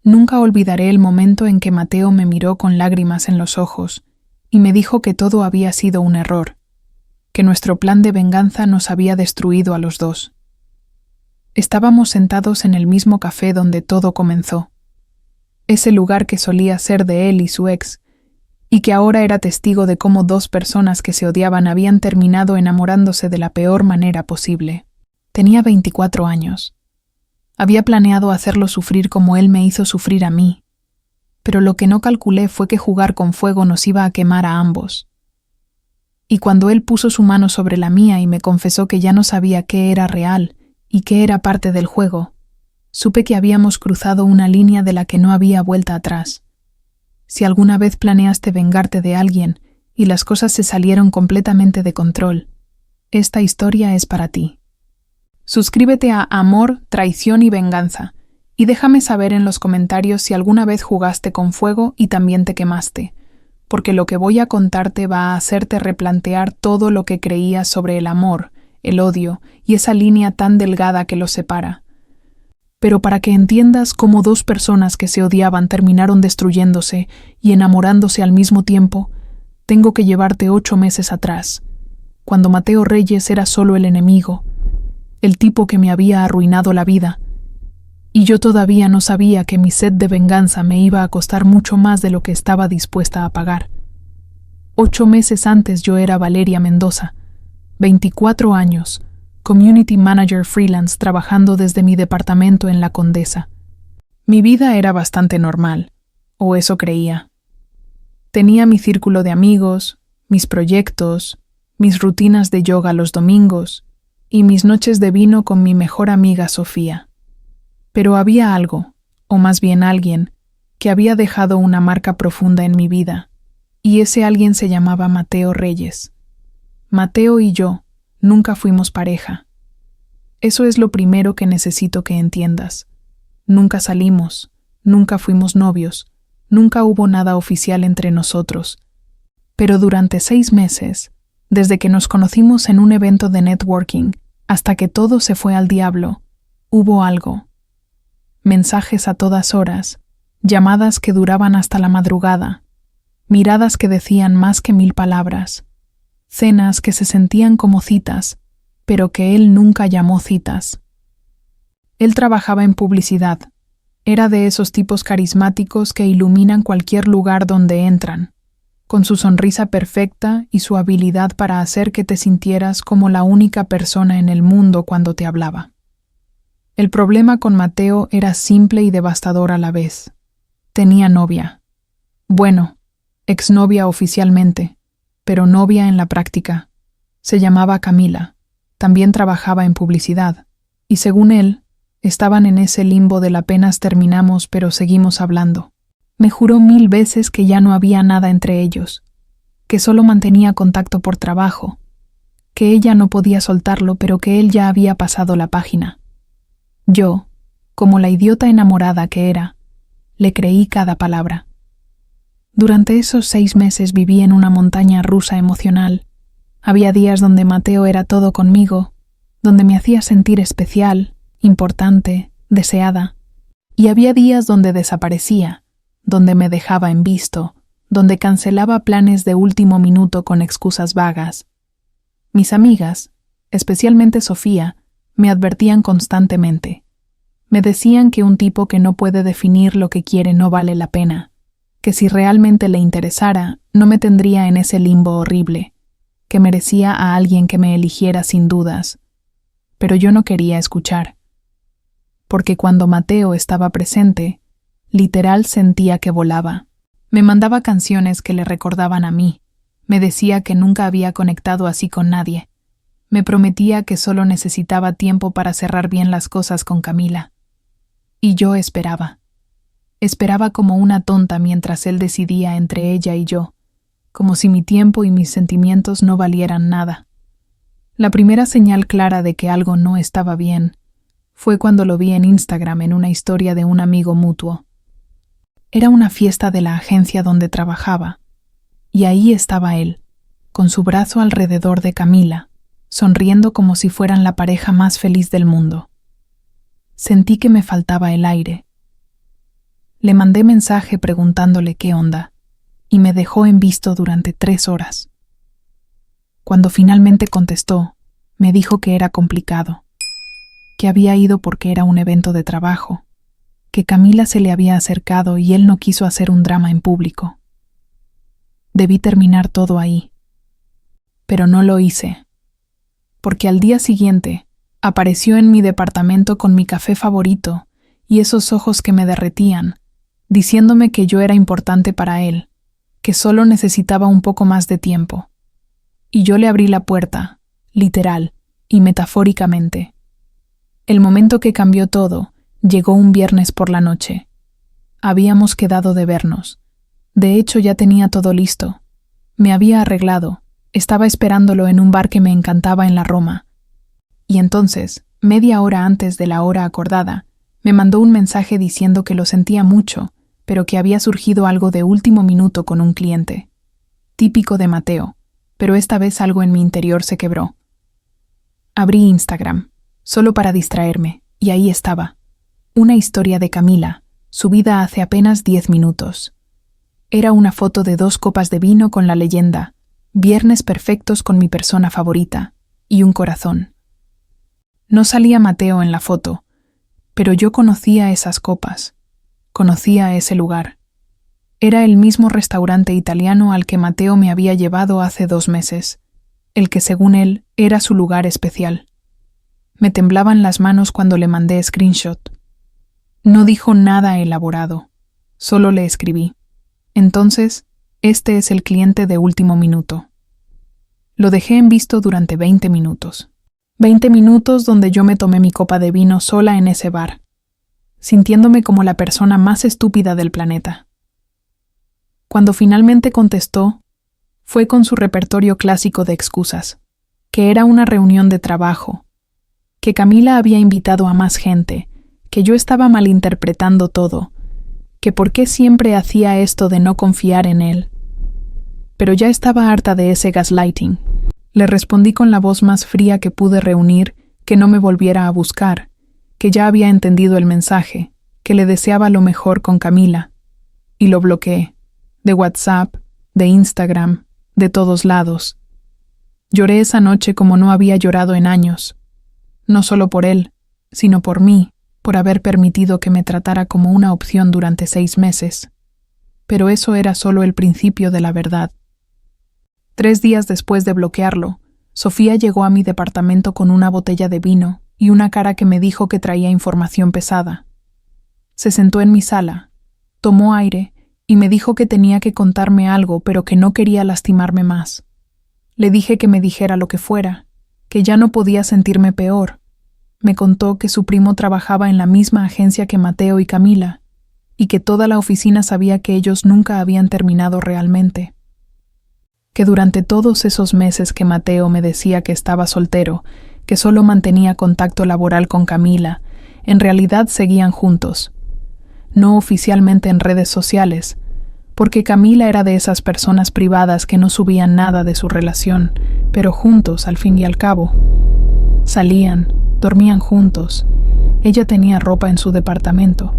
Nunca olvidaré el momento en que Mateo me miró con lágrimas en los ojos y me dijo que todo había sido un error, que nuestro plan de venganza nos había destruido a los dos. Estábamos sentados en el mismo café donde todo comenzó, ese lugar que solía ser de él y su ex, y que ahora era testigo de cómo dos personas que se odiaban habían terminado enamorándose de la peor manera posible. Tenía 24 años. Había planeado hacerlo sufrir como él me hizo sufrir a mí, pero lo que no calculé fue que jugar con fuego nos iba a quemar a ambos. Y cuando él puso su mano sobre la mía y me confesó que ya no sabía qué era real y qué era parte del juego, supe que habíamos cruzado una línea de la que no había vuelta atrás. Si alguna vez planeaste vengarte de alguien y las cosas se salieron completamente de control, esta historia es para ti. Suscríbete a Amor, Traición y Venganza y déjame saber en los comentarios si alguna vez jugaste con fuego y también te quemaste, porque lo que voy a contarte va a hacerte replantear todo lo que creías sobre el amor, el odio y esa línea tan delgada que los separa. Pero para que entiendas cómo dos personas que se odiaban terminaron destruyéndose y enamorándose al mismo tiempo, tengo que llevarte 8 meses atrás, cuando Mateo Reyes era solo el enemigo, el tipo que me había arruinado la vida, y yo todavía no sabía que mi sed de venganza me iba a costar mucho más de lo que estaba dispuesta a pagar. 8 meses antes yo era Valeria Mendoza, 24 años, Community Manager freelance trabajando desde mi departamento en La Condesa. Mi vida era bastante normal, o eso creía. Tenía mi círculo de amigos, mis proyectos, mis rutinas de yoga los domingos y mis noches de vino con mi mejor amiga Sofía. Pero había algo, o más bien alguien, que había dejado una marca profunda en mi vida, y ese alguien se llamaba Mateo Reyes. Mateo y yo nunca fuimos pareja. Eso es lo primero que necesito que entiendas. Nunca salimos, nunca fuimos novios, nunca hubo nada oficial entre nosotros. Pero durante 6 meses, desde que nos conocimos en un evento de networking hasta que todo se fue al diablo, hubo algo. Mensajes a todas horas, llamadas que duraban hasta la madrugada, miradas que decían más que 1000 palabras, cenas que se sentían como citas, pero que él nunca llamó citas. Él trabajaba en publicidad. Era de esos tipos carismáticos que iluminan cualquier lugar donde entran, con su sonrisa perfecta y su habilidad para hacer que te sintieras como la única persona en el mundo cuando te hablaba. El problema con Mateo era simple y devastador a la vez. Tenía novia. Bueno, exnovia oficialmente, pero novia en la práctica. Se llamaba Camila, también trabajaba en publicidad, y según él, estaban en ese limbo del apenas terminamos pero seguimos hablando. Me juró 1000 veces que ya no había nada entre ellos, que solo mantenía contacto por trabajo, que ella no podía soltarlo pero que él ya había pasado la página. Yo, como la idiota enamorada que era, le creí cada palabra. Durante esos 6 meses viví en una montaña rusa emocional. Había días donde Mateo era todo conmigo, donde me hacía sentir especial, importante, deseada. Y había días donde desaparecía, donde me dejaba en visto, donde cancelaba planes de último minuto con excusas vagas. Mis amigas, especialmente Sofía, me advertían constantemente. Me decían que un tipo que no puede definir lo que quiere no vale la pena, que si realmente le interesara, no me tendría en ese limbo horrible, que merecía a alguien que me eligiera sin dudas. Pero yo no quería escuchar. Porque cuando Mateo estaba presente, literal sentía que volaba. Me mandaba canciones que le recordaban a mí. Me decía que nunca había conectado así con nadie. Me prometía que solo necesitaba tiempo para cerrar bien las cosas con Camila. Y yo esperaba. Esperaba como una tonta mientras él decidía entre ella y yo, como si mi tiempo y mis sentimientos no valieran nada. La primera señal clara de que algo no estaba bien fue cuando lo vi en Instagram en una historia de un amigo mutuo. Era una fiesta de la agencia donde trabajaba, y ahí estaba él, con su brazo alrededor de Camila, sonriendo como si fueran la pareja más feliz del mundo. Sentí que me faltaba el aire. Le mandé mensaje preguntándole qué onda, y me dejó en visto durante 3 horas. Cuando finalmente contestó, me dijo que era complicado, que había ido porque era un evento de trabajo, que Camila se le había acercado y él no quiso hacer un drama en público. Debí terminar todo ahí, pero no lo hice, porque al día siguiente apareció en mi departamento con mi café favorito y esos ojos que me derretían, diciéndome que yo era importante para él, que solo necesitaba un poco más de tiempo. Y yo le abrí la puerta, literal y metafóricamente. El momento que cambió todo llegó un viernes por la noche. Habíamos quedado de vernos. De hecho, ya tenía todo listo. Me había arreglado. Estaba esperándolo en un bar que me encantaba en la Roma. Y entonces, media hora antes de la hora acordada, me mandó un mensaje diciendo que lo sentía mucho, pero que había surgido algo de último minuto con un cliente. Típico de Mateo, pero esta vez algo en mi interior se quebró. Abrí Instagram, solo para distraerme, y ahí estaba. Una historia de Camila, subida hace apenas 10 minutos. Era una foto de 2 copas de vino con la leyenda «Viernes perfectos con mi persona favorita» y un corazón. No salía Mateo en la foto, pero yo conocía esas copas, conocía ese lugar. Era el mismo restaurante italiano al que Mateo me había llevado hace 2 meses, el que según él era su lugar especial. Me temblaban las manos cuando le mandé screenshot. No dijo nada elaborado, solo le escribí. Entonces, este es el cliente de último minuto. Lo dejé en visto durante 20 minutos. 20 minutos donde yo me tomé mi copa de vino sola en ese bar, sintiéndome como la persona más estúpida del planeta. Cuando finalmente contestó, fue con su repertorio clásico de excusas, que era una reunión de trabajo, que Camila había invitado a más gente, que yo estaba malinterpretando todo, que por qué siempre hacía esto de no confiar en él. Pero ya estaba harta de ese gaslighting. Le respondí con la voz más fría que pude reunir que no me volviera a buscar, que ya había entendido el mensaje, que le deseaba lo mejor con Camila, y lo bloqueé, de WhatsApp, de Instagram, de todos lados. Lloré esa noche como no había llorado en años, no solo por él, sino por mí, por haber permitido que me tratara como una opción durante 6 meses. Pero eso era solo el principio de la verdad. 3 días después de bloquearlo, Sofía llegó a mi departamento con una botella de vino y una cara que me dijo que traía información pesada. Se sentó en mi sala, tomó aire y me dijo que tenía que contarme algo, pero que no quería lastimarme más. Le dije que me dijera lo que fuera, que ya no podía sentirme peor. Me contó que su primo trabajaba en la misma agencia que Mateo y Camila, y que toda la oficina sabía que ellos nunca habían terminado realmente. Que durante todos esos meses que Mateo me decía que estaba soltero, que solo mantenía contacto laboral con Camila, en realidad seguían juntos. No oficialmente en redes sociales, porque Camila era de esas personas privadas que no subían nada de su relación, pero juntos al fin y al cabo. Salían, dormían juntos. Ella tenía ropa en su departamento.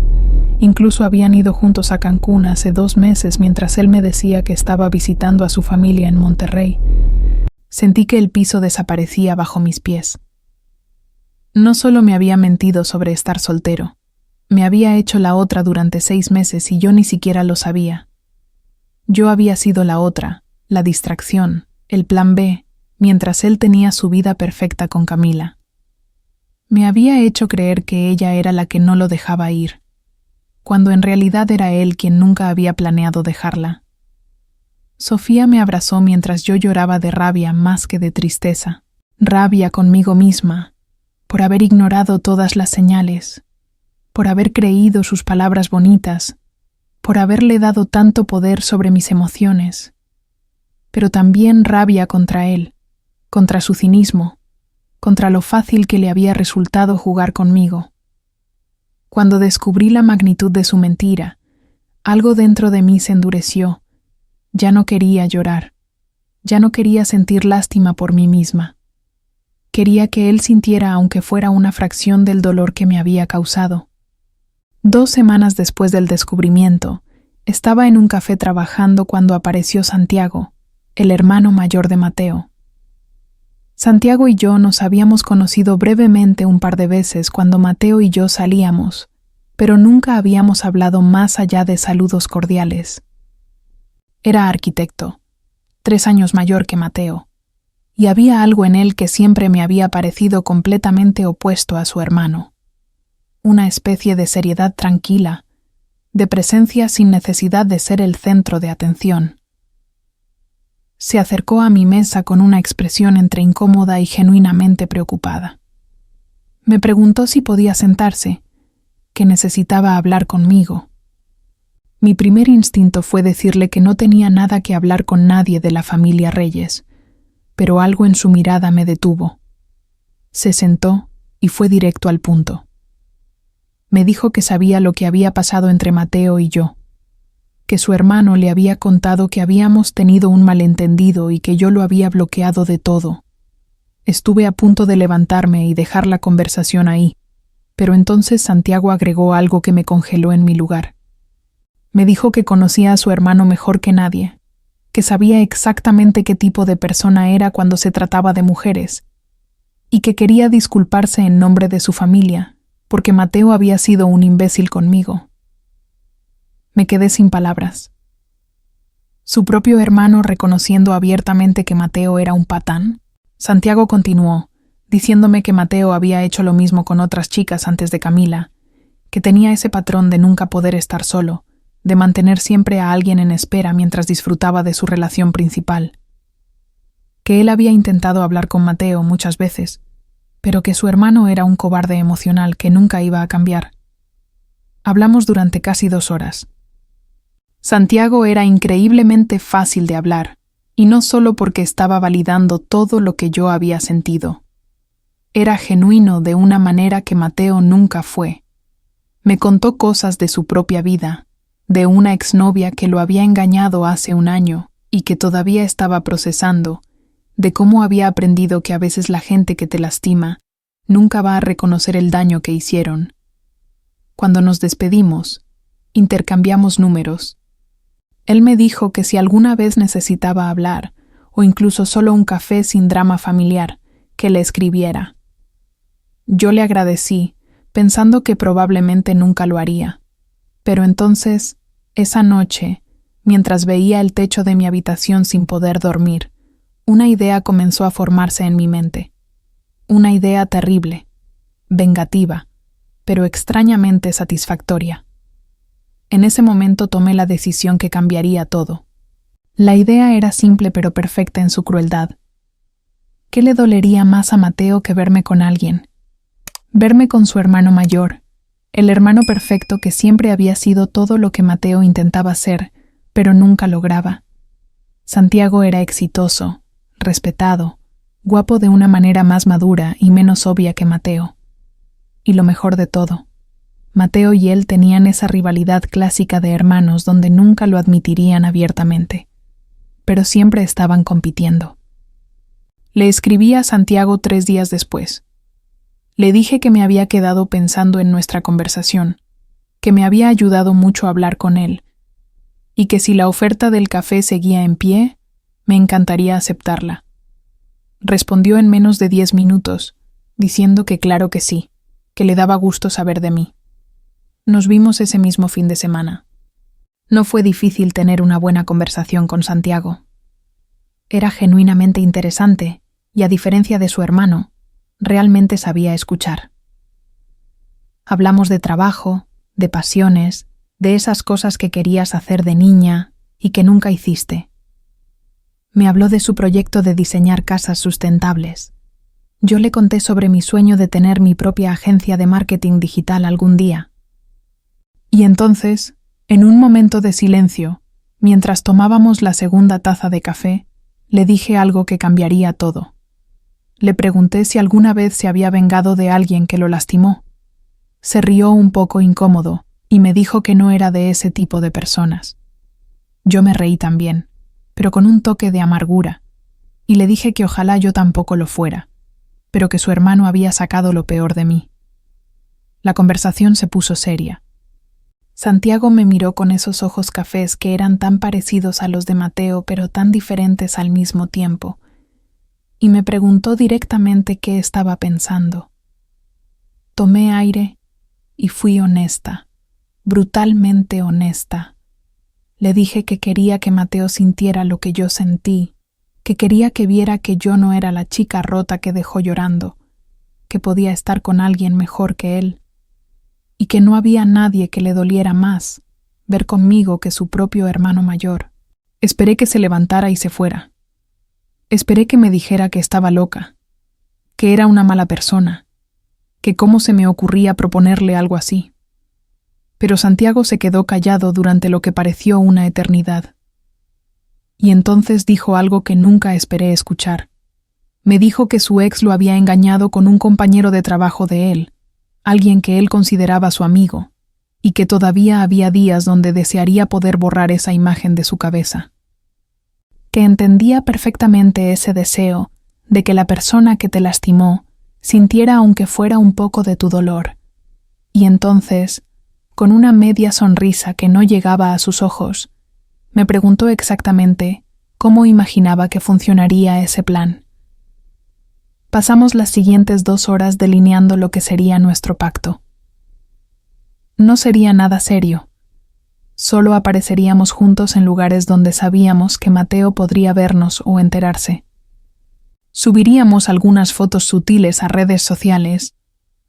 Incluso habían ido juntos a Cancún hace 2 meses mientras él me decía que estaba visitando a su familia en Monterrey. Sentí que el piso desaparecía bajo mis pies. No solo me había mentido sobre estar soltero, me había hecho la otra durante 6 meses y yo ni siquiera lo sabía. Yo había sido la otra, la distracción, el plan B, mientras él tenía su vida perfecta con Camila. Me había hecho creer que ella era la que no lo dejaba ir, cuando en realidad era él quien nunca había planeado dejarla. Sofía me abrazó mientras yo lloraba de rabia más que de tristeza, rabia conmigo misma, por haber ignorado todas las señales, por haber creído sus palabras bonitas, por haberle dado tanto poder sobre mis emociones, pero también rabia contra él, contra su cinismo, contra lo fácil que le había resultado jugar conmigo. Cuando descubrí la magnitud de su mentira, algo dentro de mí se endureció. Ya no quería llorar, ya no quería sentir lástima por mí misma. Quería que él sintiera aunque fuera una fracción del dolor que me había causado. 2 semanas después del descubrimiento, estaba en un café trabajando cuando apareció Santiago, el hermano mayor de Mateo. Santiago y yo nos habíamos conocido brevemente un par de veces cuando Mateo y yo salíamos, pero nunca habíamos hablado más allá de saludos cordiales. Era arquitecto, 3 años mayor que Mateo, y había algo en él que siempre me había parecido completamente opuesto a su hermano. Una especie de seriedad tranquila, de presencia sin necesidad de ser el centro de atención. Se acercó a mi mesa con una expresión entre incómoda y genuinamente preocupada. Me preguntó si podía sentarse, que necesitaba hablar conmigo. Mi primer instinto fue decirle que no tenía nada que hablar con nadie de la familia Reyes, pero algo en su mirada me detuvo. Se sentó y fue directo al punto. Me dijo que sabía lo que había pasado entre Mateo y yo, que su hermano le había contado que habíamos tenido un malentendido y que yo lo había bloqueado de todo. Estuve a punto de levantarme y dejar la conversación ahí, pero entonces Santiago agregó algo que me congeló en mi lugar. Me dijo que conocía a su hermano mejor que nadie, que sabía exactamente qué tipo de persona era cuando se trataba de mujeres, y que quería disculparse en nombre de su familia, porque Mateo había sido un imbécil conmigo. Me quedé sin palabras. Su propio hermano reconociendo abiertamente que Mateo era un patán. Santiago continuó, diciéndome que Mateo había hecho lo mismo con otras chicas antes de Camila, que tenía ese patrón de nunca poder estar solo, de mantener siempre a alguien en espera mientras disfrutaba de su relación principal. Que él había intentado hablar con Mateo muchas veces, pero que su hermano era un cobarde emocional que nunca iba a cambiar. Hablamos durante casi 2 horas. Santiago era increíblemente fácil de hablar, y no solo porque estaba validando todo lo que yo había sentido. Era genuino de una manera que Mateo nunca fue. Me contó cosas de su propia vida, de una exnovia que lo había engañado hace 1 año y que todavía estaba procesando, de cómo había aprendido que a veces la gente que te lastima nunca va a reconocer el daño que hicieron. Cuando nos despedimos, intercambiamos números. Él me dijo que si alguna vez necesitaba hablar, o incluso solo un café sin drama familiar, que le escribiera. Yo le agradecí, pensando que probablemente nunca lo haría. Pero entonces, esa noche, mientras veía el techo de mi habitación sin poder dormir, una idea comenzó a formarse en mi mente. Una idea terrible, vengativa, pero extrañamente satisfactoria. En ese momento tomé la decisión que cambiaría todo. La idea era simple pero perfecta en su crueldad. ¿Qué le dolería más a Mateo que verme con alguien? Verme con su hermano mayor, el hermano perfecto que siempre había sido todo lo que Mateo intentaba ser, pero nunca lograba. Santiago era exitoso, respetado, guapo de una manera más madura y menos obvia que Mateo. Y lo mejor de todo, Mateo y él tenían esa rivalidad clásica de hermanos donde nunca lo admitirían abiertamente, pero siempre estaban compitiendo. Le escribí a Santiago 3 días después. Le dije que me había quedado pensando en nuestra conversación, que me había ayudado mucho a hablar con él, y que si la oferta del café seguía en pie, me encantaría aceptarla. Respondió en menos de 10 minutos, diciendo que claro que sí, que le daba gusto saber de mí. Nos vimos ese mismo fin de semana. No fue difícil tener una buena conversación con Santiago. Era genuinamente interesante y, a diferencia de su hermano, realmente sabía escuchar. Hablamos de trabajo, de pasiones, de esas cosas que querías hacer de niña y que nunca hiciste. Me habló de su proyecto de diseñar casas sustentables. Yo le conté sobre mi sueño de tener mi propia agencia de marketing digital algún día. Y entonces, en un momento de silencio, mientras tomábamos la segunda taza de café, le dije algo que cambiaría todo. Le pregunté si alguna vez se había vengado de alguien que lo lastimó. Se rió un poco incómodo y me dijo que no era de ese tipo de personas. Yo me reí también, pero con un toque de amargura, y le dije que ojalá yo tampoco lo fuera, pero que su hermano había sacado lo peor de mí. La conversación se puso seria, Santiago me miró con esos ojos cafés que eran tan parecidos a los de Mateo pero tan diferentes al mismo tiempo, y me preguntó directamente qué estaba pensando. Tomé aire y fui honesta, brutalmente honesta. Le dije que quería que Mateo sintiera lo que yo sentí, que quería que viera que yo no era la chica rota que dejó llorando, que podía estar con alguien mejor que él, y que no había nadie que le doliera más ver conmigo que su propio hermano mayor. Esperé que se levantara y se fuera. Esperé que me dijera que estaba loca, que era una mala persona, que cómo se me ocurría proponerle algo así. Pero Santiago se quedó callado durante lo que pareció una eternidad. Y entonces dijo algo que nunca esperé escuchar. Me dijo que su ex lo había engañado con un compañero de trabajo de él, alguien que él consideraba su amigo, y que todavía había días donde desearía poder borrar esa imagen de su cabeza. Que entendía perfectamente ese deseo de que la persona que te lastimó sintiera aunque fuera un poco de tu dolor. Y entonces, con una media sonrisa que no llegaba a sus ojos, me preguntó exactamente cómo imaginaba que funcionaría ese plan. Pasamos las siguientes 2 horas delineando lo que sería nuestro pacto. No sería nada serio. Solo apareceríamos juntos en lugares donde sabíamos que Mateo podría vernos o enterarse. Subiríamos algunas fotos sutiles a redes sociales,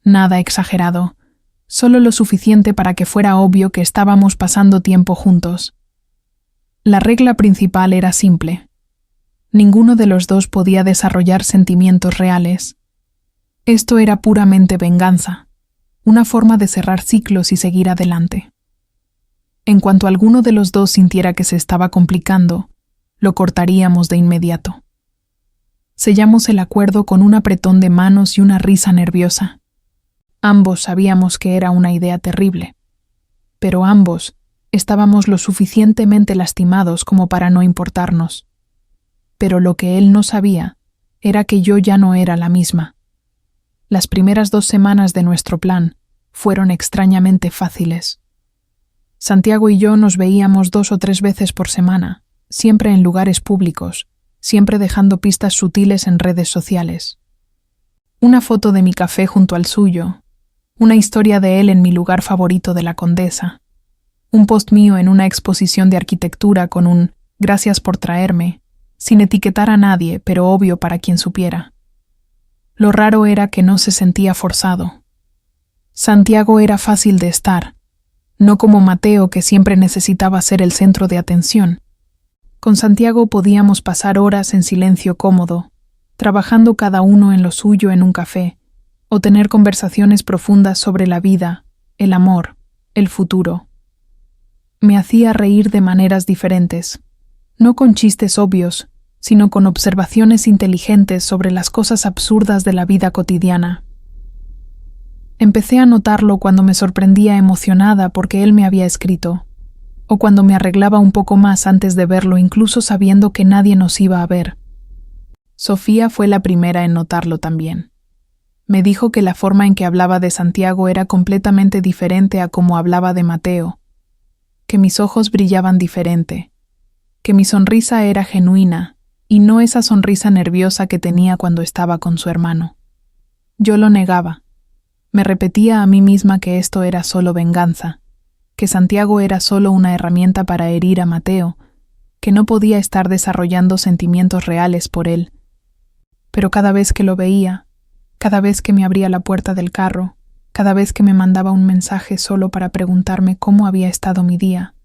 nada exagerado, solo lo suficiente para que fuera obvio que estábamos pasando tiempo juntos. La regla principal era simple. Ninguno de los dos podía desarrollar sentimientos reales. Esto era puramente venganza, una forma de cerrar ciclos y seguir adelante. En cuanto alguno de los dos sintiera que se estaba complicando, lo cortaríamos de inmediato. Sellamos el acuerdo con un apretón de manos y una risa nerviosa. Ambos sabíamos que era una idea terrible, pero ambos estábamos lo suficientemente lastimados como para no importarnos. Pero lo que él no sabía era que yo ya no era la misma. Las primeras 2 semanas de nuestro plan fueron extrañamente fáciles. Santiago y yo nos veíamos 2 o 3 veces por semana, siempre en lugares públicos, siempre dejando pistas sutiles en redes sociales. Una foto de mi café junto al suyo, una historia de él en mi lugar favorito de la Condesa, un post mío en una exposición de arquitectura con un «gracias por traerme», sin etiquetar a nadie, pero obvio para quien supiera. Lo raro era que no se sentía forzado. Santiago era fácil de estar, no como Mateo que siempre necesitaba ser el centro de atención. Con Santiago podíamos pasar horas en silencio cómodo, trabajando cada uno en lo suyo en un café, o tener conversaciones profundas sobre la vida, el amor, el futuro. Me hacía reír de maneras diferentes, no con chistes obvios, sino con observaciones inteligentes sobre las cosas absurdas de la vida cotidiana. Empecé a notarlo cuando me sorprendía emocionada porque él me había escrito, o cuando me arreglaba un poco más antes de verlo, incluso sabiendo que nadie nos iba a ver. Sofía fue la primera en notarlo también. Me dijo que la forma en que hablaba de Santiago era completamente diferente a como hablaba de Mateo, que mis ojos brillaban diferente, que mi sonrisa era genuina y no esa sonrisa nerviosa que tenía cuando estaba con su hermano. Yo lo negaba. Me repetía a mí misma que esto era solo venganza, que Santiago era solo una herramienta para herir a Mateo, que no podía estar desarrollando sentimientos reales por él. Pero cada vez que lo veía, cada vez que me abría la puerta del carro, cada vez que me mandaba un mensaje solo para preguntarme cómo había estado mi día,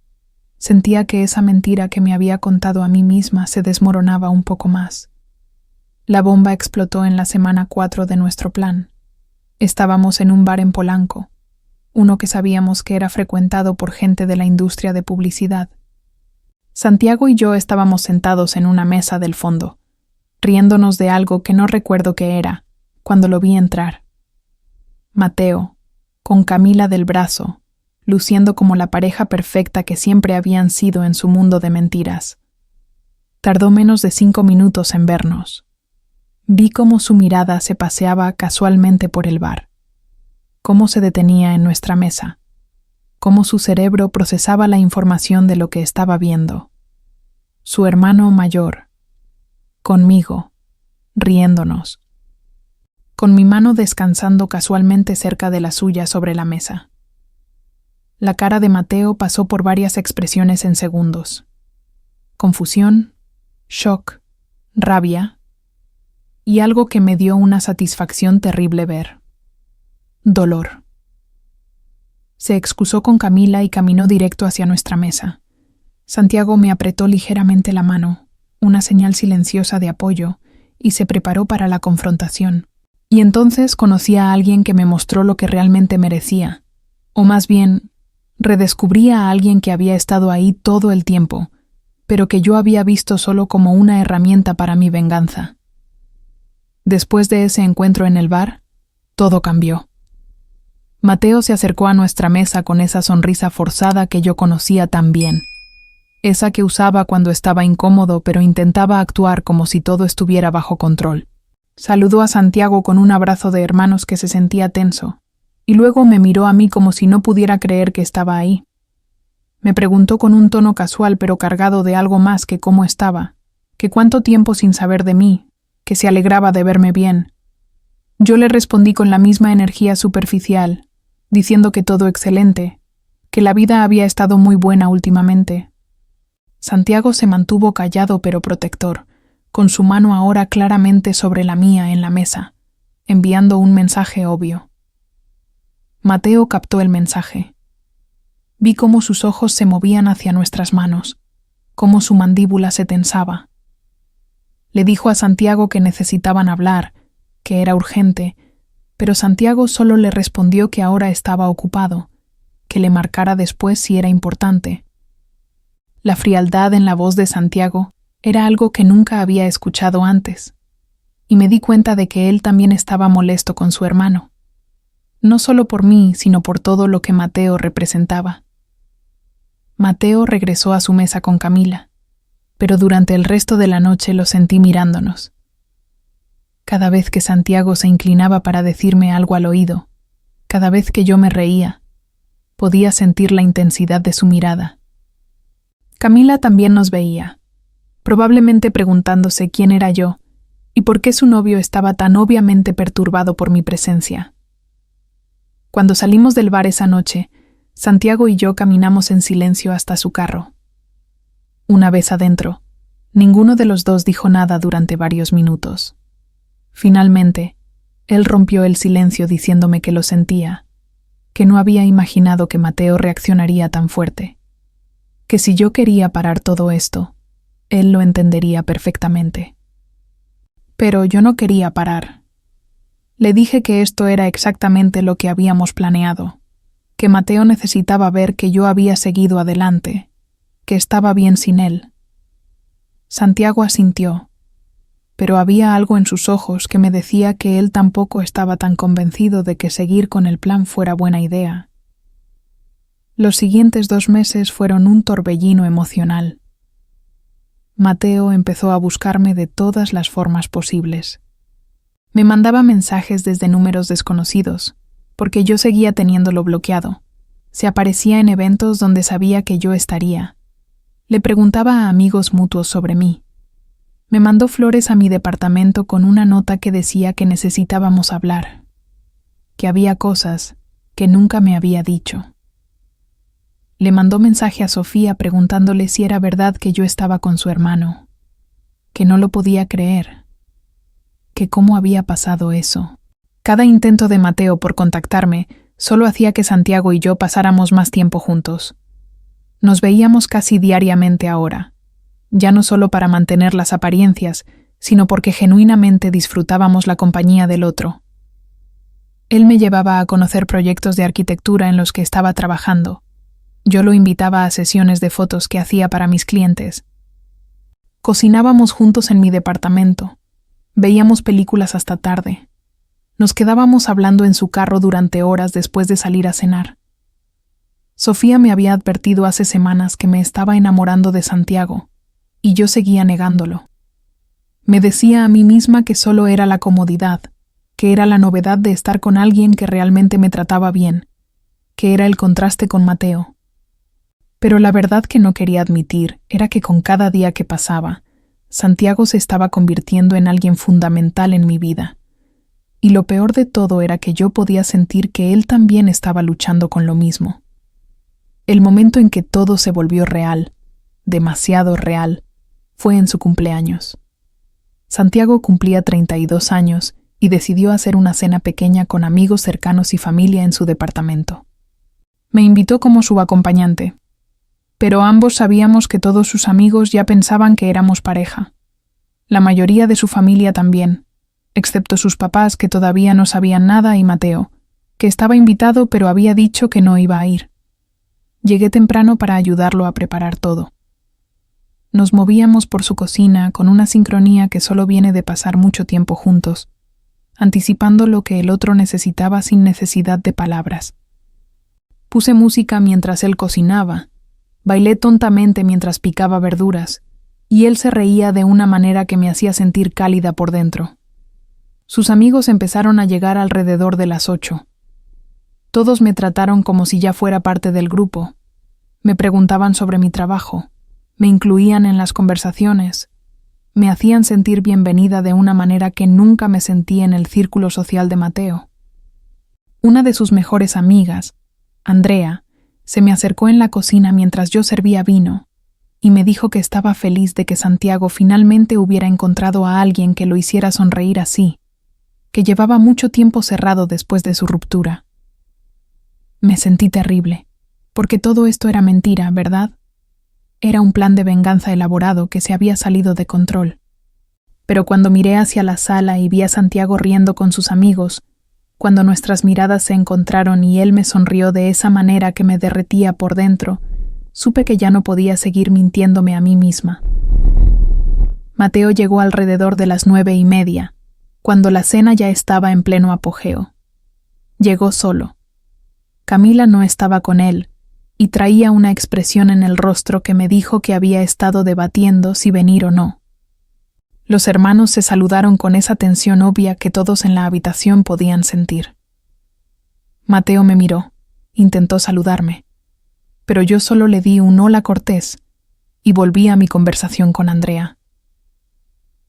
sentía que esa mentira que me había contado a mí misma se desmoronaba un poco más. La bomba explotó en la semana 4 de nuestro plan. Estábamos en un bar en Polanco, uno que sabíamos que era frecuentado por gente de la industria de publicidad. Santiago y yo estábamos sentados en una mesa del fondo, riéndonos de algo que no recuerdo qué era, cuando lo vi entrar. Mateo, con Camila del brazo, luciendo como la pareja perfecta que siempre habían sido en su mundo de mentiras. Tardó menos de 5 minutos en vernos. Vi cómo su mirada se paseaba casualmente por el bar, cómo se detenía en nuestra mesa, cómo su cerebro procesaba la información de lo que estaba viendo. Su hermano mayor, conmigo, riéndonos, con mi mano descansando casualmente cerca de la suya sobre la mesa. La cara de Mateo pasó por varias expresiones en segundos. Confusión, shock, rabia y algo que me dio una satisfacción terrible ver. Dolor. Se excusó con Camila y caminó directo hacia nuestra mesa. Santiago me apretó ligeramente la mano, una señal silenciosa de apoyo, y se preparó para la confrontación. Y entonces conocí a alguien que me mostró lo que realmente merecía, o más bien, redescubrí a alguien que había estado ahí todo el tiempo, pero que yo había visto solo como una herramienta para mi venganza. Después de ese encuentro en el bar, todo cambió. Mateo se acercó a nuestra mesa con esa sonrisa forzada que yo conocía tan bien, esa que usaba cuando estaba incómodo pero intentaba actuar como si todo estuviera bajo control. Saludó a Santiago con un abrazo de hermanos que se sentía tenso, y luego me miró a mí como si no pudiera creer que estaba ahí. Me preguntó con un tono casual pero cargado de algo más que cómo estaba, que cuánto tiempo sin saber de mí, que se alegraba de verme bien. Yo le respondí con la misma energía superficial, diciendo que todo excelente, que la vida había estado muy buena últimamente. Santiago se mantuvo callado pero protector, con su mano ahora claramente sobre la mía en la mesa, enviando un mensaje obvio. Mateo captó el mensaje. Vi cómo sus ojos se movían hacia nuestras manos, cómo su mandíbula se tensaba. Le dijo a Santiago que necesitaban hablar, que era urgente, pero Santiago solo le respondió que ahora estaba ocupado, que le marcara después si era importante. La frialdad en la voz de Santiago era algo que nunca había escuchado antes, y me di cuenta de que él también estaba molesto con su hermano, no solo por mí, sino por todo lo que Mateo representaba. Mateo regresó a su mesa con Camila, pero durante el resto de la noche lo sentí mirándonos. Cada vez que Santiago se inclinaba para decirme algo al oído, cada vez que yo me reía, podía sentir la intensidad de su mirada. Camila también nos veía, probablemente preguntándose quién era yo y por qué su novio estaba tan obviamente perturbado por mi presencia. Cuando salimos del bar esa noche, Santiago y yo caminamos en silencio hasta su carro. Una vez adentro, ninguno de los dos dijo nada durante varios minutos. Finalmente, él rompió el silencio diciéndome que lo sentía, que no había imaginado que Mateo reaccionaría tan fuerte, que si yo quería parar todo esto, él lo entendería perfectamente. Pero yo no quería parar. Le dije que esto era exactamente lo que habíamos planeado, que Mateo necesitaba ver que yo había seguido adelante, que estaba bien sin él. Santiago asintió, pero había algo en sus ojos que me decía que él tampoco estaba tan convencido de que seguir con el plan fuera buena idea. Los siguientes 2 meses fueron un torbellino emocional. Mateo empezó a buscarme de todas las formas posibles. Me mandaba mensajes desde números desconocidos, porque yo seguía teniéndolo bloqueado. Se aparecía en eventos donde sabía que yo estaría. Le preguntaba a amigos mutuos sobre mí. Me mandó flores a mi departamento con una nota que decía que necesitábamos hablar, que había cosas que nunca me había dicho. Le mandó mensaje a Sofía preguntándole si era verdad que yo estaba con su hermano, que no lo podía creer, que cómo había pasado eso. Cada intento de Mateo por contactarme solo hacía que Santiago y yo pasáramos más tiempo juntos. Nos veíamos casi diariamente ahora, ya no solo para mantener las apariencias, sino porque genuinamente disfrutábamos la compañía del otro. Él me llevaba a conocer proyectos de arquitectura en los que estaba trabajando. Yo lo invitaba a sesiones de fotos que hacía para mis clientes. Cocinábamos juntos en mi departamento. Veíamos películas hasta tarde. Nos quedábamos hablando en su carro durante horas después de salir a cenar. Sofía me había advertido hace semanas que me estaba enamorando de Santiago, y yo seguía negándolo. Me decía a mí misma que solo era la comodidad, que era la novedad de estar con alguien que realmente me trataba bien, que era el contraste con Mateo. Pero la verdad que no quería admitir era que con cada día que pasaba, Santiago se estaba convirtiendo en alguien fundamental en mi vida. Y lo peor de todo era que yo podía sentir que él también estaba luchando con lo mismo. El momento en que todo se volvió real, demasiado real, fue en su cumpleaños. Santiago cumplía 32 años y decidió hacer una cena pequeña con amigos cercanos y familia en su departamento. Me invitó como su acompañante, pero ambos sabíamos que todos sus amigos ya pensaban que éramos pareja. La mayoría de su familia también, excepto sus papás que todavía no sabían nada y Mateo, que estaba invitado pero había dicho que no iba a ir. Llegué temprano para ayudarlo a preparar todo. Nos movíamos por su cocina con una sincronía que solo viene de pasar mucho tiempo juntos, anticipando lo que el otro necesitaba sin necesidad de palabras. Puse música mientras él cocinaba, bailé tontamente mientras picaba verduras, y él se reía de una manera que me hacía sentir cálida por dentro. Sus amigos empezaron a llegar alrededor de las 8. Todos me trataron como si ya fuera parte del grupo. Me preguntaban sobre mi trabajo, me incluían en las conversaciones, me hacían sentir bienvenida de una manera que nunca me sentí en el círculo social de Mateo. Una de sus mejores amigas, Andrea, se me acercó en la cocina mientras yo servía vino y me dijo que estaba feliz de que Santiago finalmente hubiera encontrado a alguien que lo hiciera sonreír así, que llevaba mucho tiempo cerrado después de su ruptura. Me sentí terrible, porque todo esto era mentira, ¿verdad? Era un plan de venganza elaborado que se había salido de control. Pero cuando miré hacia la sala y vi a Santiago riendo con sus amigos, cuando nuestras miradas se encontraron y él me sonrió de esa manera que me derretía por dentro, supe que ya no podía seguir mintiéndome a mí misma. Mateo llegó alrededor de las 9:30, cuando la cena ya estaba en pleno apogeo. Llegó solo. Camila no estaba con él, y traía una expresión en el rostro que me dijo que había estado debatiendo si venir o no. Los hermanos se saludaron con esa tensión obvia que todos en la habitación podían sentir. Mateo me miró, intentó saludarme, pero yo solo le di un hola cortés y volví a mi conversación con Andrea.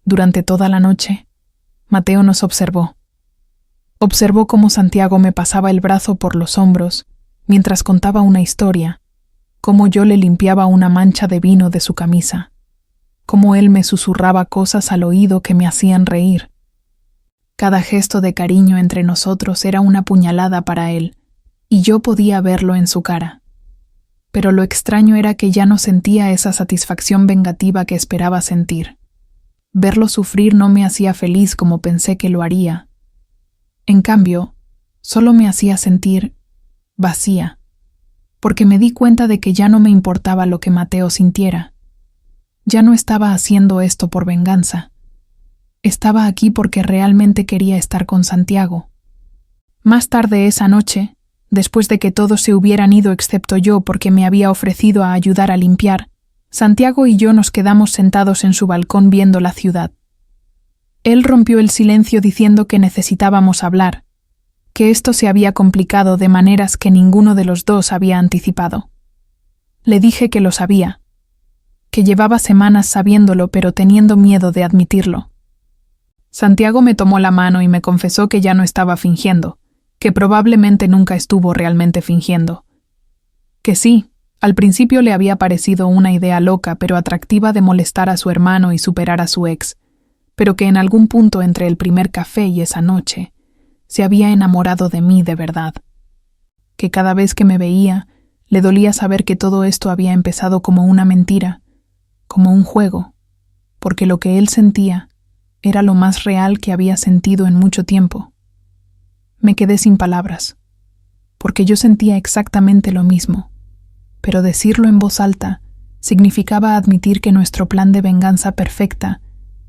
Durante toda la noche, Mateo nos observó. Observó cómo Santiago me pasaba el brazo por los hombros mientras contaba una historia, cómo yo le limpiaba una mancha de vino de su camisa, cómo él me susurraba cosas al oído que me hacían reír. Cada gesto de cariño entre nosotros era una puñalada para él, y yo podía verlo en su cara. Pero lo extraño era que ya no sentía esa satisfacción vengativa que esperaba sentir. Verlo sufrir no me hacía feliz como pensé que lo haría. En cambio, solo me hacía sentir vacía, porque me di cuenta de que ya no me importaba lo que Mateo sintiera. Ya no estaba haciendo esto por venganza. Estaba aquí porque realmente quería estar con Santiago. Más tarde esa noche, después de que todos se hubieran ido excepto yo porque me había ofrecido a ayudar a limpiar, Santiago y yo nos quedamos sentados en su balcón viendo la ciudad. Él rompió el silencio diciendo que necesitábamos hablar, que esto se había complicado de maneras que ninguno de los dos había anticipado. Le dije que lo sabía, que llevaba semanas sabiéndolo pero teniendo miedo de admitirlo. Santiago me tomó la mano y me confesó que ya no estaba fingiendo, que probablemente nunca estuvo realmente fingiendo. Que sí, al principio le había parecido una idea loca pero atractiva de molestar a su hermano y superar a su ex, pero que en algún punto entre el primer café y esa noche, se había enamorado de mí de verdad. Que cada vez que me veía, le dolía saber que todo esto había empezado como una mentira, como un juego, porque lo que él sentía era lo más real que había sentido en mucho tiempo. Me quedé sin palabras, porque yo sentía exactamente lo mismo, pero decirlo en voz alta significaba admitir que nuestro plan de venganza perfecta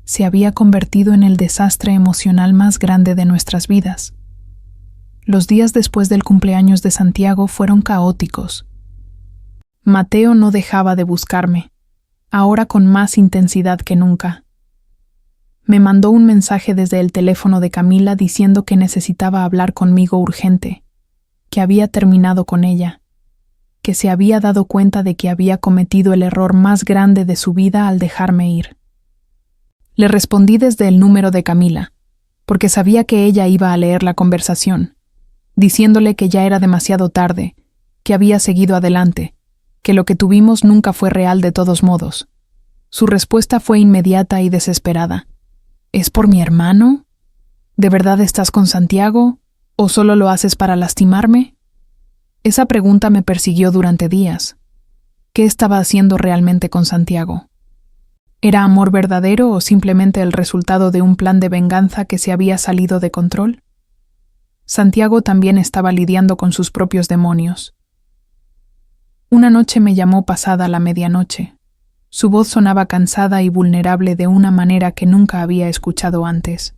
se había convertido en el desastre emocional más grande de nuestras vidas. Los días después del cumpleaños de Santiago fueron caóticos. Mateo no dejaba de buscarme, ahora con más intensidad que nunca. Me mandó un mensaje desde el teléfono de Camila diciendo que necesitaba hablar conmigo urgente. que había terminado con ella, que se había dado cuenta de que había cometido el error más grande de su vida al dejarme ir. Le respondí desde el número de Camila, porque sabía que ella iba a leer la conversación, diciéndole que ya era demasiado tarde, que había seguido adelante, que lo que tuvimos nunca fue real de todos modos. Su respuesta fue inmediata y desesperada. ¿Es por mi hermano? ¿De verdad estás con Santiago? ¿O solo lo haces para lastimarme? Esa pregunta me persiguió durante días. ¿Qué estaba haciendo realmente con Santiago? ¿Era amor verdadero o simplemente el resultado de un plan de venganza que se había salido de control? Santiago también estaba lidiando con sus propios demonios. Una noche me llamó pasada la medianoche. Su voz sonaba cansada y vulnerable de una manera que nunca había escuchado antes.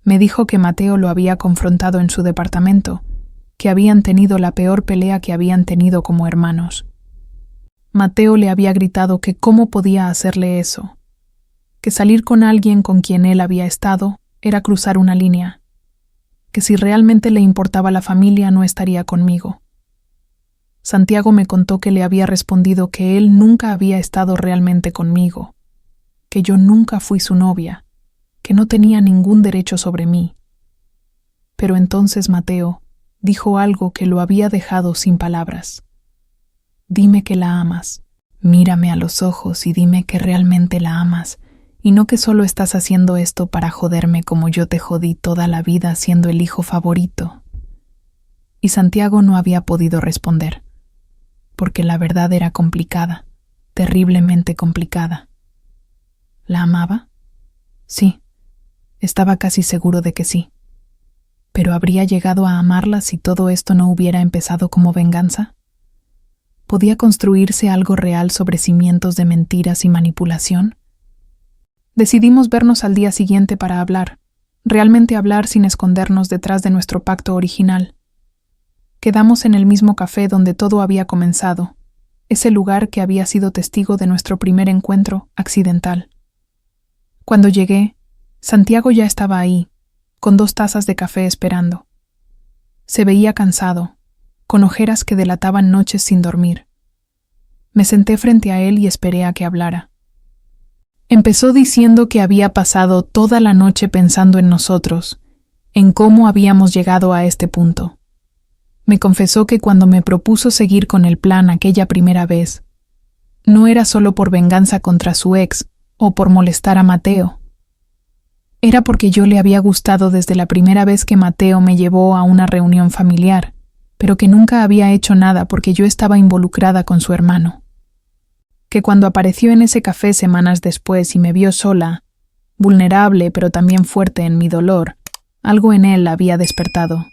Me dijo que Mateo lo había confrontado en su departamento, que habían tenido la peor pelea que habían tenido como hermanos. Mateo le había gritado que cómo podía hacerle eso, que salir con alguien con quien él había estado era cruzar una línea, que si realmente le importaba la familia no estaría conmigo. Santiago me contó que le había respondido que él nunca había estado realmente conmigo, que yo nunca fui su novia, que no tenía ningún derecho sobre mí. Pero entonces Mateo dijo algo que lo había dejado sin palabras. Dime que la amas, mírame a los ojos y dime que realmente la amas, y no que solo estás haciendo esto para joderme como yo te jodí toda la vida siendo el hijo favorito. Y Santiago no había podido responder, porque la verdad era complicada, terriblemente complicada. ¿La amaba? Sí, estaba casi seguro de que sí. ¿Pero habría llegado a amarla si todo esto no hubiera empezado como venganza? ¿Podía construirse algo real sobre cimientos de mentiras y manipulación? Decidimos vernos al día siguiente para hablar, realmente hablar sin escondernos detrás de nuestro pacto original. Quedamos en el mismo café donde todo había comenzado, ese lugar que había sido testigo de nuestro primer encuentro accidental. Cuando llegué, Santiago ya estaba ahí, con 2 tazas de café esperando. Se veía cansado, con ojeras que delataban noches sin dormir. Me senté frente a él y esperé a que hablara. Empezó diciendo que había pasado toda la noche pensando en nosotros, en cómo habíamos llegado a este punto. Me confesó que cuando me propuso seguir con el plan aquella primera vez, no era solo por venganza contra su ex o por molestar a Mateo. Era porque yo le había gustado desde la primera vez que Mateo me llevó a una reunión familiar, pero que nunca había hecho nada porque yo estaba involucrada con su hermano. Que cuando apareció en ese café semanas después y me vio sola, vulnerable pero también fuerte en mi dolor, algo en él había despertado.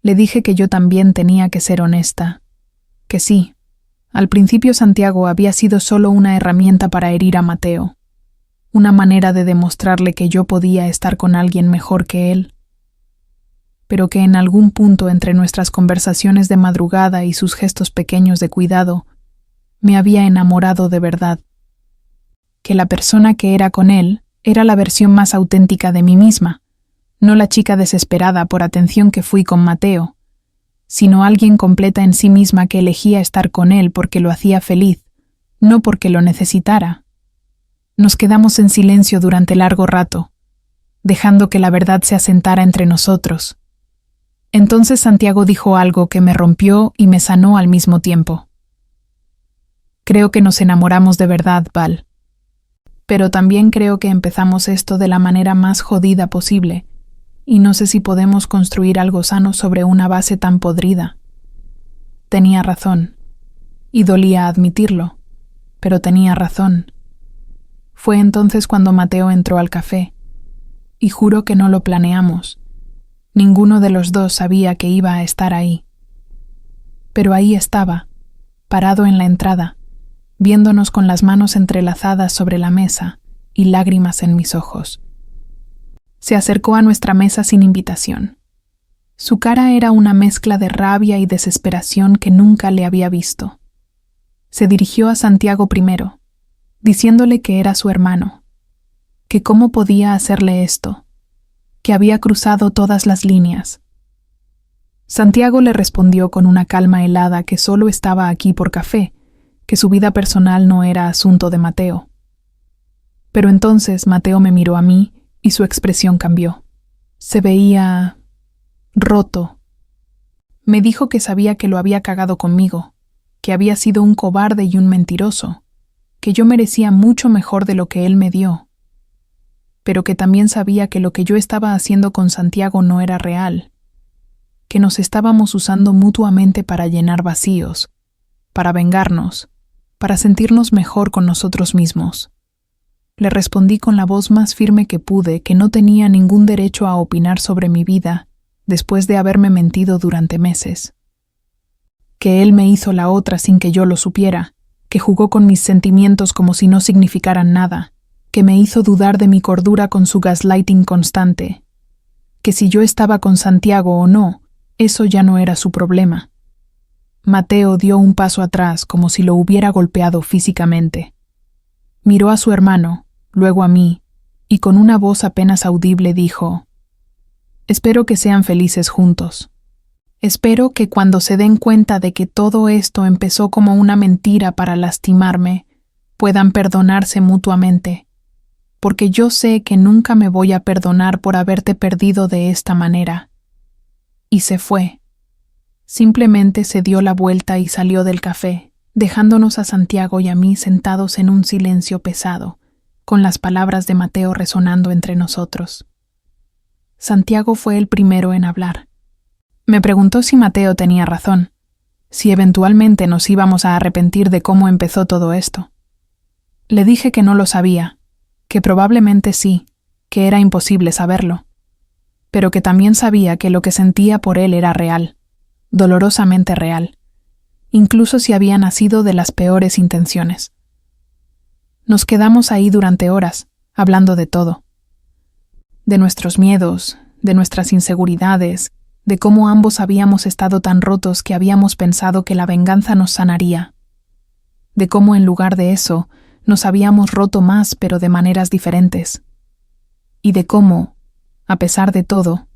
Le dije que yo también tenía que ser honesta, que sí, al principio Santiago había sido solo una herramienta para herir a Mateo, una manera de demostrarle que yo podía estar con alguien mejor que él, pero que en algún punto entre nuestras conversaciones de madrugada y sus gestos pequeños de cuidado, me había enamorado de verdad. Que la persona que era con él era la versión más auténtica de mí misma, no la chica desesperada por atención que fui con Mateo, sino alguien completa en sí misma que elegía estar con él porque lo hacía feliz, no porque lo necesitara. Nos quedamos en silencio durante largo rato, dejando que la verdad se asentara entre nosotros. Entonces Santiago dijo algo que me rompió y me sanó al mismo tiempo. Creo que nos enamoramos de verdad, Val. Pero también creo que empezamos esto de la manera más jodida posible, y no sé si podemos construir algo sano sobre una base tan podrida. Tenía razón, y dolía admitirlo, pero tenía razón. Fue entonces cuando Mateo entró al café, y juro que no lo planeamos. Ninguno de los dos sabía que iba a estar ahí. Pero ahí estaba, parado en la entrada, viéndonos con las manos entrelazadas sobre la mesa y lágrimas en mis ojos. Se acercó a nuestra mesa sin invitación. Su cara era una mezcla de rabia y desesperación que nunca le había visto. Se dirigió a Santiago primero, diciéndole que era su hermano, que cómo podía hacerle esto, que había cruzado todas las líneas. Santiago le respondió con una calma helada que solo estaba aquí por café, que su vida personal no era asunto de Mateo. Pero entonces Mateo me miró a mí y su expresión cambió. Se veía roto. Me dijo que sabía que lo había cagado conmigo, que había sido un cobarde y un mentiroso, que yo merecía mucho mejor de lo que él me dio, pero que también sabía que lo que yo estaba haciendo con Santiago no era real, que nos estábamos usando mutuamente para llenar vacíos, para vengarnos, para sentirnos mejor con nosotros mismos. Le respondí con la voz más firme que pude que no tenía ningún derecho a opinar sobre mi vida después de haberme mentido durante meses. Que él me hizo la otra sin que yo lo supiera, que jugó con mis sentimientos como si no significaran nada, que me hizo dudar de mi cordura con su gaslighting constante, que si yo estaba con Santiago o no, eso ya no era su problema. Mateo dio un paso atrás como si lo hubiera golpeado físicamente. Miró a su hermano, luego a mí, y con una voz apenas audible dijo: «Espero que sean felices juntos. Espero que cuando se den cuenta de que todo esto empezó como una mentira para lastimarme, puedan perdonarse mutuamente, porque yo sé que nunca me voy a perdonar por haberte perdido de esta manera». Y se fue. Simplemente se dio la vuelta y salió del café, dejándonos a Santiago y a mí sentados en un silencio pesado, con las palabras de Mateo resonando entre nosotros. Santiago fue el primero en hablar. Me preguntó si Mateo tenía razón, si eventualmente nos íbamos a arrepentir de cómo empezó todo esto. Le dije que no lo sabía, que probablemente sí, que era imposible saberlo, pero que también sabía que lo que sentía por él era real, dolorosamente real, incluso si había nacido de las peores intenciones. Nos quedamos ahí durante horas, hablando de todo. De nuestros miedos, de nuestras inseguridades, de cómo ambos habíamos estado tan rotos que habíamos pensado que la venganza nos sanaría, de cómo en lugar de eso nos habíamos roto más pero de maneras diferentes, y de cómo, a pesar de todo,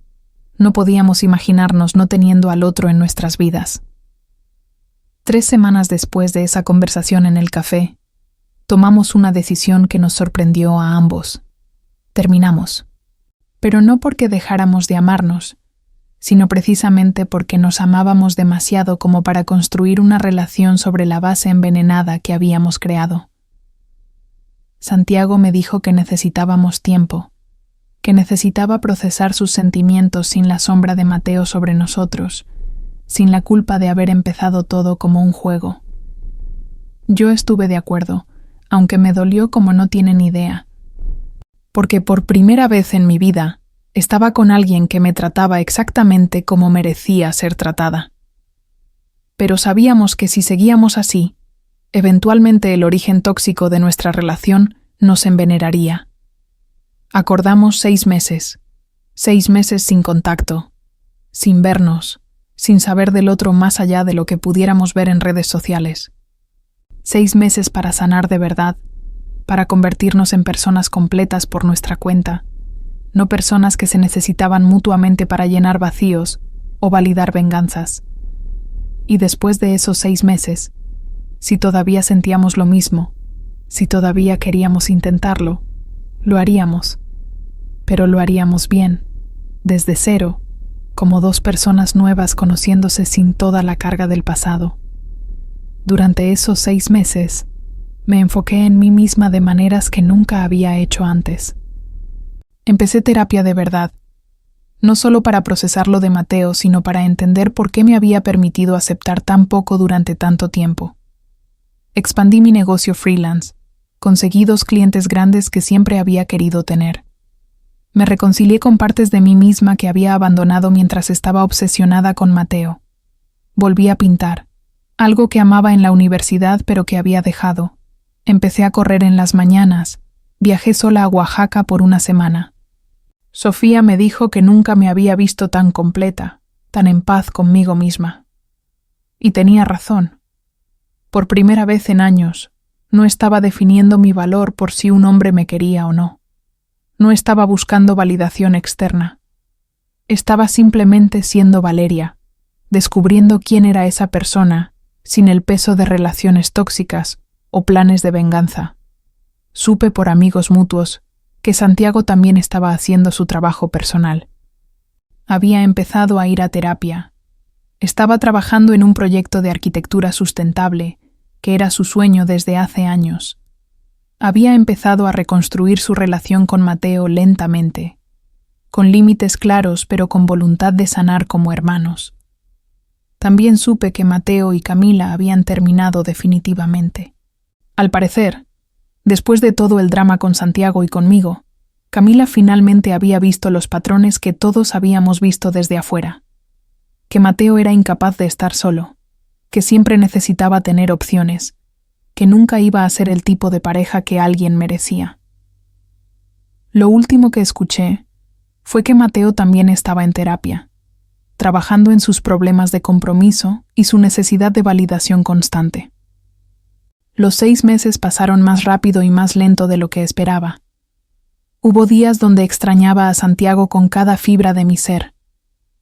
no podíamos imaginarnos no teniendo al otro en nuestras vidas. 3 semanas después de esa conversación en el café, tomamos una decisión que nos sorprendió a ambos. Terminamos. Pero no porque dejáramos de amarnos, sino precisamente porque nos amábamos demasiado como para construir una relación sobre la base envenenada que habíamos creado. Santiago me dijo que necesitábamos tiempo, que necesitaba procesar sus sentimientos sin la sombra de Mateo sobre nosotros, sin la culpa de haber empezado todo como un juego. Yo estuve de acuerdo, aunque me dolió como no tienen idea, porque por primera vez en mi vida estaba con alguien que me trataba exactamente como merecía ser tratada. Pero sabíamos que si seguíamos así, eventualmente el origen tóxico de nuestra relación nos envenenaría. Acordamos 6 meses, 6 meses sin contacto, sin vernos, sin saber del otro más allá de lo que pudiéramos ver en redes sociales. 6 meses para sanar de verdad, para convertirnos en personas completas por nuestra cuenta, no personas que se necesitaban mutuamente para llenar vacíos o validar venganzas. Y después de esos 6 meses, si todavía sentíamos lo mismo, si todavía queríamos intentarlo, lo haríamos. Pero lo haríamos bien, desde cero, como 2 personas nuevas conociéndose sin toda la carga del pasado. Durante esos 6 meses, me enfoqué en mí misma de maneras que nunca había hecho antes. Empecé terapia de verdad, no solo para procesar lo de Mateo, sino para entender por qué me había permitido aceptar tan poco durante tanto tiempo. Expandí mi negocio freelance, conseguí 2 clientes grandes que siempre había querido tener. Me reconcilié con partes de mí misma que había abandonado mientras estaba obsesionada con Mateo. Volví a pintar, algo que amaba en la universidad pero que había dejado. Empecé a correr en las mañanas, viajé sola a Oaxaca por 1 semana. Sofía me dijo que nunca me había visto tan completa, tan en paz conmigo misma. Y tenía razón. Por primera vez en años, no estaba definiendo mi valor por si un hombre me quería o no. No estaba buscando validación externa. Estaba simplemente siendo Valeria, descubriendo quién era esa persona sin el peso de relaciones tóxicas o planes de venganza. Supe por amigos mutuos que Santiago también estaba haciendo su trabajo personal. Había empezado a ir a terapia. Estaba trabajando en un proyecto de arquitectura sustentable, que era su sueño desde hace años. Había empezado a reconstruir su relación con Mateo lentamente, con límites claros pero con voluntad de sanar como hermanos. También supe que Mateo y Camila habían terminado definitivamente. Al parecer, después de todo el drama con Santiago y conmigo, Camila finalmente había visto los patrones que todos habíamos visto desde afuera. Que Mateo era incapaz de estar solo, que siempre necesitaba tener opciones, que nunca iba a ser el tipo de pareja que alguien merecía. Lo último que escuché fue que Mateo también estaba en terapia, trabajando en sus problemas de compromiso y su necesidad de validación constante. Los 6 meses pasaron más rápido y más lento de lo que esperaba. Hubo días donde extrañaba a Santiago con cada fibra de mi ser,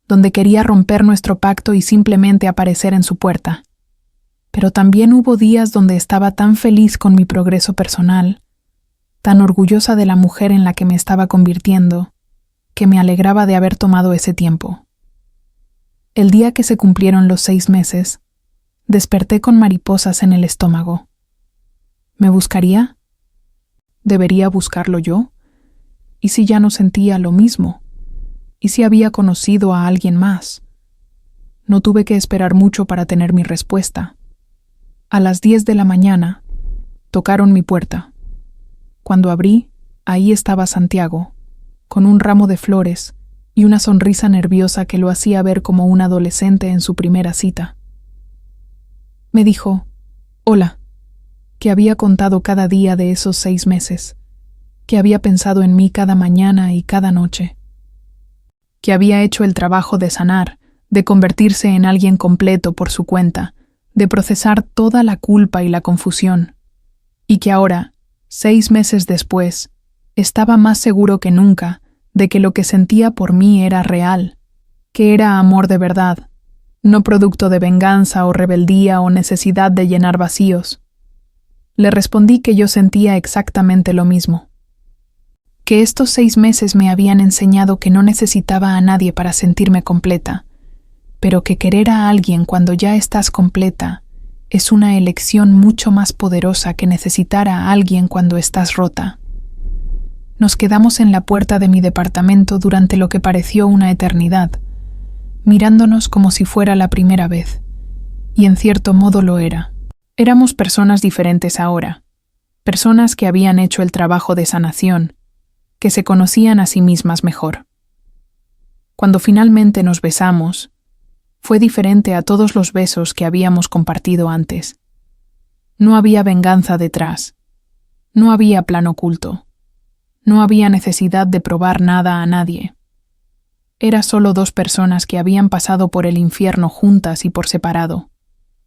donde quería romper nuestro pacto y simplemente aparecer en su puerta. Pero también hubo días donde estaba tan feliz con mi progreso personal, tan orgullosa de la mujer en la que me estaba convirtiendo, que me alegraba de haber tomado ese tiempo. El día que se cumplieron los 6 meses, desperté con mariposas en el estómago. ¿Me buscaría? ¿Debería buscarlo yo? ¿Y si ya no sentía lo mismo? ¿Y si había conocido a alguien más? No tuve que esperar mucho para tener mi respuesta. A las 10 de la mañana, tocaron mi puerta. Cuando abrí, ahí estaba Santiago, con un ramo de flores y una sonrisa nerviosa que lo hacía ver como un adolescente en su primera cita. Me dijo, «Hola», que había contado cada día de esos 6 meses, que había pensado en mí cada mañana y cada noche, que había hecho el trabajo de sanar, de convertirse en alguien completo por su cuenta, de procesar toda la culpa y la confusión, y que ahora, 6 meses después, estaba más seguro que nunca de que lo que sentía por mí era real, que era amor de verdad, no producto de venganza o rebeldía o necesidad de llenar vacíos. Le respondí que yo sentía exactamente lo mismo, que estos 6 meses me habían enseñado que no necesitaba a nadie para sentirme completa, pero que querer a alguien cuando ya estás completa es una elección mucho más poderosa que necesitar a alguien cuando estás rota. Nos quedamos en la puerta de mi departamento durante lo que pareció una eternidad, mirándonos como si fuera la primera vez, y en cierto modo lo era. Éramos personas diferentes ahora, personas que habían hecho el trabajo de sanación, que se conocían a sí mismas mejor. Cuando finalmente nos besamos, fue diferente a todos los besos que habíamos compartido antes. No había venganza detrás, no había plan oculto. No había necesidad de probar nada a nadie. Era solo 2 personas que habían pasado por el infierno juntas y por separado,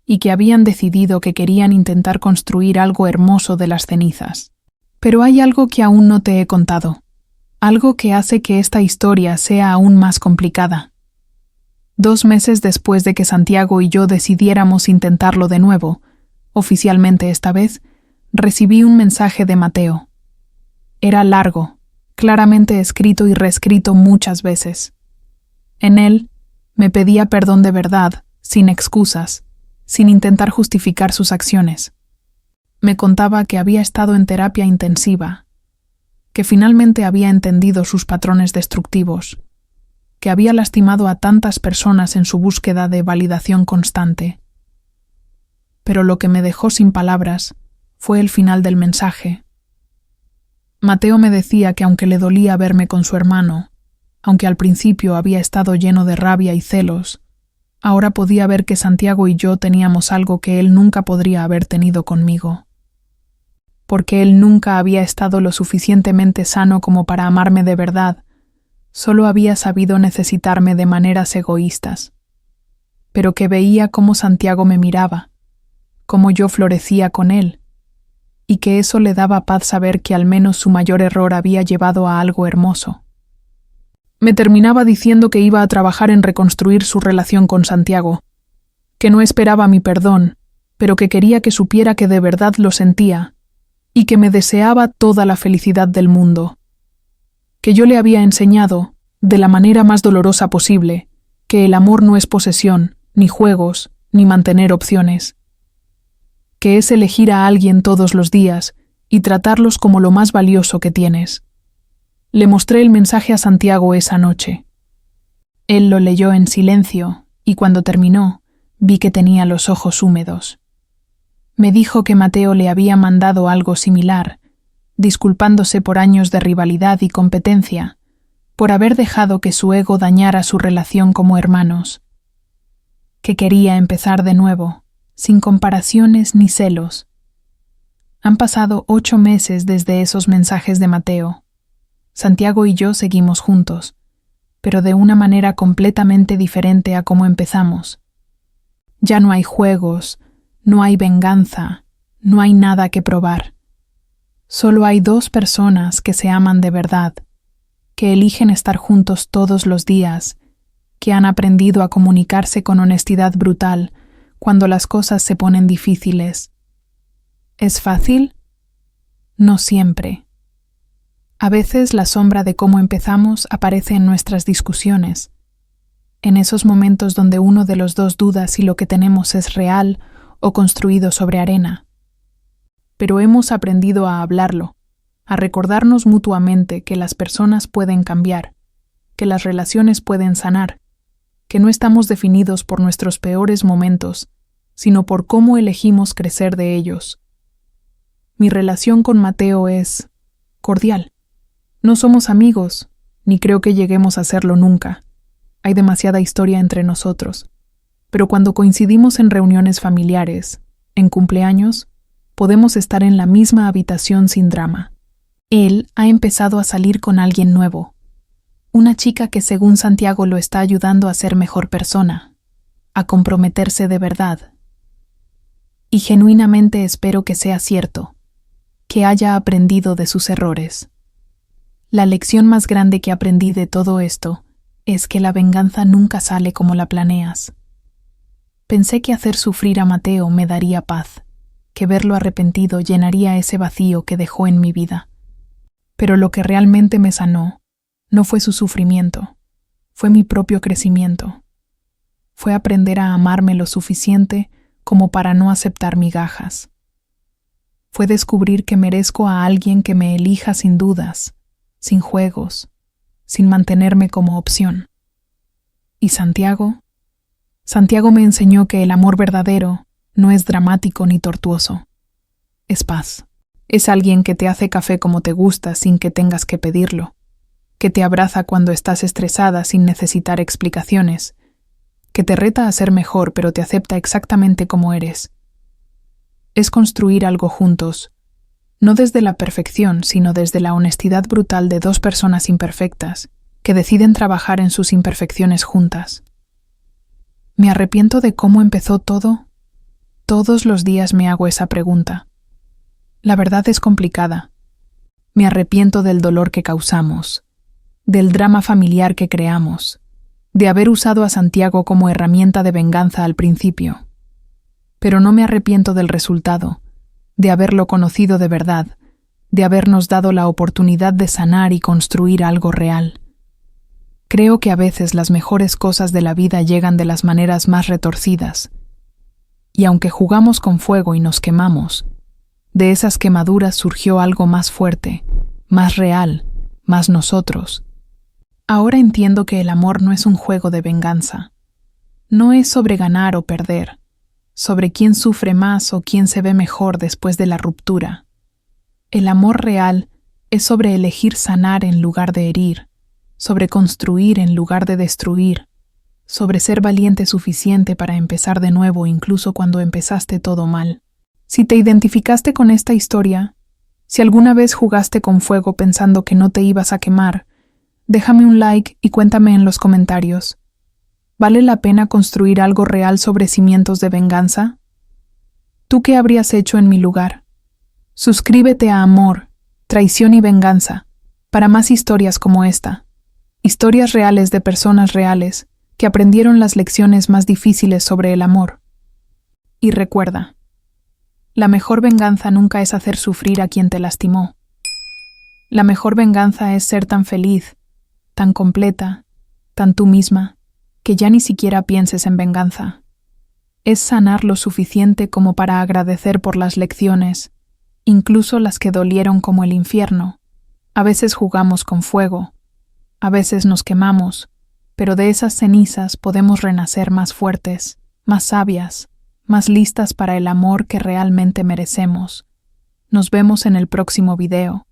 y que habían decidido que querían intentar construir algo hermoso de las cenizas. Pero hay algo que aún no te he contado, algo que hace que esta historia sea aún más complicada. 2 meses después de que Santiago y yo decidiéramos intentarlo de nuevo, oficialmente esta vez, recibí un mensaje de Mateo. Era largo, claramente escrito y reescrito muchas veces. En él, me pedía perdón de verdad, sin excusas, sin intentar justificar sus acciones. Me contaba que había estado en terapia intensiva, que finalmente había entendido sus patrones destructivos, que había lastimado a tantas personas en su búsqueda de validación constante. Pero lo que me dejó sin palabras fue el final del mensaje. Mateo me decía que aunque le dolía verme con su hermano, aunque al principio había estado lleno de rabia y celos, ahora podía ver que Santiago y yo teníamos algo que él nunca podría haber tenido conmigo. Porque él nunca había estado lo suficientemente sano como para amarme de verdad, solo había sabido necesitarme de maneras egoístas. Pero que veía cómo Santiago me miraba, cómo yo florecía con él, y que eso le daba paz saber que al menos su mayor error había llevado a algo hermoso. Me terminaba diciendo que iba a trabajar en reconstruir su relación con Santiago, que no esperaba mi perdón, pero que quería que supiera que de verdad lo sentía, y que me deseaba toda la felicidad del mundo. Que yo le había enseñado, de la manera más dolorosa posible, que el amor no es posesión, ni juegos, ni mantener opciones. Que es elegir a alguien todos los días y tratarlos como lo más valioso que tienes. Le mostré el mensaje a Santiago esa noche. Él lo leyó en silencio y cuando terminó, vi que tenía los ojos húmedos. Me dijo que Mateo le había mandado algo similar, disculpándose por años de rivalidad y competencia, por haber dejado que su ego dañara su relación como hermanos. Que quería empezar de nuevo, sin comparaciones ni celos. Han pasado 8 meses desde esos mensajes de Mateo. Santiago y yo seguimos juntos, pero de una manera completamente diferente a como empezamos. Ya no hay juegos, no hay venganza, no hay nada que probar. Solo hay 2 personas que se aman de verdad, que eligen estar juntos todos los días, que han aprendido a comunicarse con honestidad brutal cuando las cosas se ponen difíciles. ¿Es fácil? No siempre. A veces la sombra de cómo empezamos aparece en nuestras discusiones, en esos momentos donde uno de los dos duda si lo que tenemos es real o construido sobre arena. Pero hemos aprendido a hablarlo, a recordarnos mutuamente que las personas pueden cambiar, que las relaciones pueden sanar, que no estamos definidos por nuestros peores momentos, sino por cómo elegimos crecer de ellos. Mi relación con Mateo es cordial. No somos amigos, ni creo que lleguemos a serlo nunca. Hay demasiada historia entre nosotros. Pero cuando coincidimos en reuniones familiares, en cumpleaños, podemos estar en la misma habitación sin drama. Él ha empezado a salir con alguien nuevo. Una chica que según Santiago lo está ayudando a ser mejor persona, a comprometerse de verdad. Y genuinamente espero que sea cierto, que haya aprendido de sus errores. La lección más grande que aprendí de todo esto es que la venganza nunca sale como la planeas. Pensé que hacer sufrir a Mateo me daría paz, que verlo arrepentido llenaría ese vacío que dejó en mi vida. Pero lo que realmente me sanó no fue su sufrimiento, fue mi propio crecimiento. Fue aprender a amarme lo suficiente como para no aceptar migajas. Fue descubrir que merezco a alguien que me elija sin dudas, sin juegos, sin mantenerme como opción. ¿Y Santiago? Santiago me enseñó que el amor verdadero no es dramático ni tortuoso. Es paz. Es alguien que te hace café como te gusta sin que tengas que pedirlo, que te abraza cuando estás estresada sin necesitar explicaciones, que te reta a ser mejor pero te acepta exactamente como eres. Es construir algo juntos, no desde la perfección, sino desde la honestidad brutal de 2 personas imperfectas que deciden trabajar en sus imperfecciones juntas. ¿Me arrepiento de cómo empezó todo? Todos los días me hago esa pregunta. La verdad es complicada. Me arrepiento del dolor que causamos, del drama familiar que creamos, de haber usado a Santiago como herramienta de venganza al principio. Pero no me arrepiento del resultado, de haberlo conocido de verdad, de habernos dado la oportunidad de sanar y construir algo real. Creo que a veces las mejores cosas de la vida llegan de las maneras más retorcidas. Y aunque jugamos con fuego y nos quemamos, de esas quemaduras surgió algo más fuerte, más real, más nosotros. Ahora entiendo que el amor no es un juego de venganza. No es sobre ganar o perder, sobre quién sufre más o quién se ve mejor después de la ruptura. El amor real es sobre elegir sanar en lugar de herir, sobre construir en lugar de destruir, sobre ser valiente suficiente para empezar de nuevo incluso cuando empezaste todo mal. Si te identificaste con esta historia, si alguna vez jugaste con fuego pensando que no te ibas a quemar, déjame un like y cuéntame en los comentarios. ¿Vale la pena construir algo real sobre cimientos de venganza? ¿Tú qué habrías hecho en mi lugar? Suscríbete a Amor, Traición y Venganza para más historias como esta. Historias reales de personas reales que aprendieron las lecciones más difíciles sobre el amor. Y recuerda, la mejor venganza nunca es hacer sufrir a quien te lastimó. La mejor venganza es ser tan feliz, tan completa, tan tú misma, que ya ni siquiera pienses en venganza. Es sanar lo suficiente como para agradecer por las lecciones, incluso las que dolieron como el infierno. A veces jugamos con fuego, a veces nos quemamos, pero de esas cenizas podemos renacer más fuertes, más sabias, más listas para el amor que realmente merecemos. Nos vemos en el próximo video.